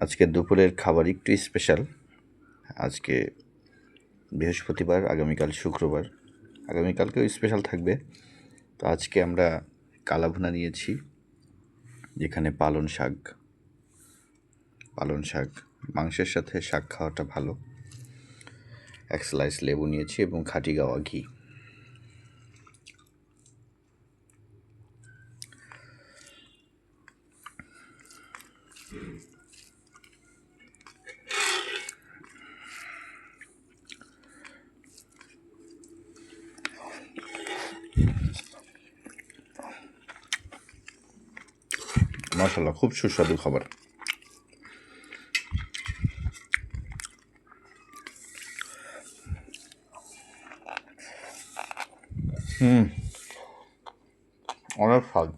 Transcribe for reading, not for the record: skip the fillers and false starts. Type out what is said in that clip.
আজকে দুপুরের খাবার একটু স্পেশাল। আজকে বৃহস্পতিবার, আগামীকাল শুক্রবার, আগামীকালকেও স্পেশাল থাকবে। তো আজকে আমরা কালাভুনা নিয়েছি, যেখানে পালন শাক, মাংসের সাথে শাক খাওয়াটা ভালো। এক স্লাইস লেবু নিয়েছি এবং খাঁটি গাওয়া ঘি। মাশাআল্লাহ, খুব সুস্বাদু খাবার। অনেক স্বাদ।